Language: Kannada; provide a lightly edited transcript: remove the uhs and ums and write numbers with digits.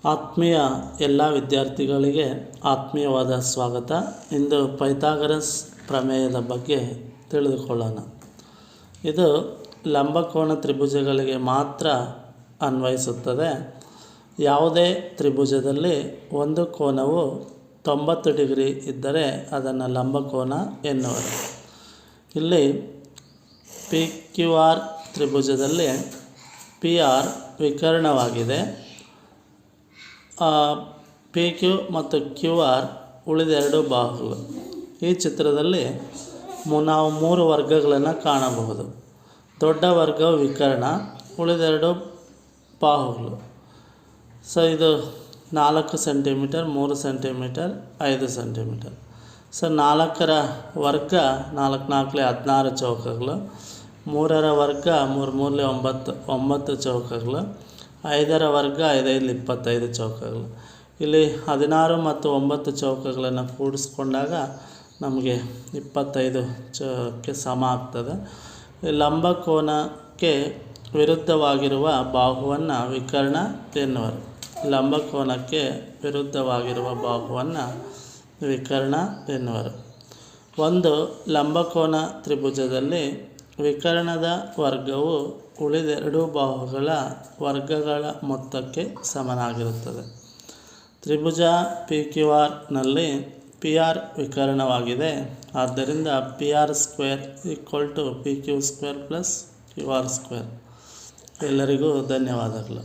ಆತ್ಮೀಯ ಎಲ್ಲ ವಿದ್ಯಾರ್ಥಿಗಳಿಗೆ ಆತ್ಮೀಯವಾದ ಸ್ವಾಗತ. ಇಂದು ಪೈಥಾಗರಸ್ ಪ್ರಮೇಯದ ಬಗ್ಗೆ ತಿಳಿದುಕೊಳ್ಳೋಣ. ಇದು ಲಂಬಕೋನ ತ್ರಿಭುಜಗಳಿಗೆ ಮಾತ್ರ ಅನ್ವಯಿಸುತ್ತದೆ. ಯಾವುದೇ ತ್ರಿಭುಜದಲ್ಲಿ ಒಂದು ಕೋನವು 90 ಡಿಗ್ರಿ ಇದ್ದರೆ ಅದನ್ನು ಲಂಬಕೋನ ಎನ್ನುವರು. ಇಲ್ಲಿ ಪಿ ಕ್ಯೂ ಆರ್ ತ್ರಿಭುಜದಲ್ಲಿ ಪಿ ಆರ್ ವಿಕರ್ಣವಾಗಿದೆ. ಪಿ ಕ್ಯೂ ಮತ್ತು ಕ್ಯೂ ಆರ್ ಉಳಿದೆರಡು ಬಾಹುಗಳು. ಈ ಚಿತ್ರದಲ್ಲಿ ನಾವು 3 ವರ್ಗಗಳನ್ನು ಕಾಣಬಹುದು. ದೊಡ್ಡ ವರ್ಗವು ವಿಕರ್ಣ, ಉಳಿದೆರಡು ಬಾಹುಗಳು. ಇದು 4 ಸೆಂಟಿಮೀಟರ್, 3 ಸೆಂಟಿಮೀಟರ್, 5 ಸೆಂಟಿಮೀಟರ್. 4ರ ವರ್ಗ 4 4 16 ಚೌಕಗಳು, 3ರ ವರ್ಗ 3 3 9 ಚೌಕಗಳು, 5ರ ವರ್ಗ 5 5 25 ಚೌಕಗಳು. ಇಲ್ಲಿ 16 ಮತ್ತು 9 ಚೌಕಗಳನ್ನು ಕೂಡಿಸ್ಕೊಂಡಾಗ ನಮಗೆ 25ಕ್ಕೆ ಸಮ ಆಗ್ತದೆ. ಲಂಬಕೋನಕ್ಕೆ ವಿರುದ್ಧವಾಗಿರುವ ಬಾಹುವನ್ನು ವಿಕರ್ಣ ಎನ್ನುವರು. ಲಂಬಕೋನಕ್ಕೆ ವಿರುದ್ಧವಾಗಿರುವ ಬಾಹುವನ್ನು ವಿಕರ್ಣ ಎನ್ನುವರು. ಒಂದು ಲಂಬಕೋನ ತ್ರಿಭುಜದಲ್ಲಿ ವಿಕರ್ಣದ ವರ್ಗವು ಉಳಿದೆರಡು ಬಾಹುಗಳ ವರ್ಗಗಳ ಮೊತ್ತಕ್ಕೆ ಸಮನಾಗಿರುತ್ತದೆ. ತ್ರಿಭುಜ ಪಿ ಕ್ಯೂ ಆರ್ನಲ್ಲಿ ಪಿ ಆರ್ ವಿಕರ್ಣವಾಗಿದೆ. ಆದ್ದರಿಂದ P R square equal to P Q square plus Q R square. ಎಲ್ಲರಿಗೂ ಧನ್ಯವಾದಗಳು.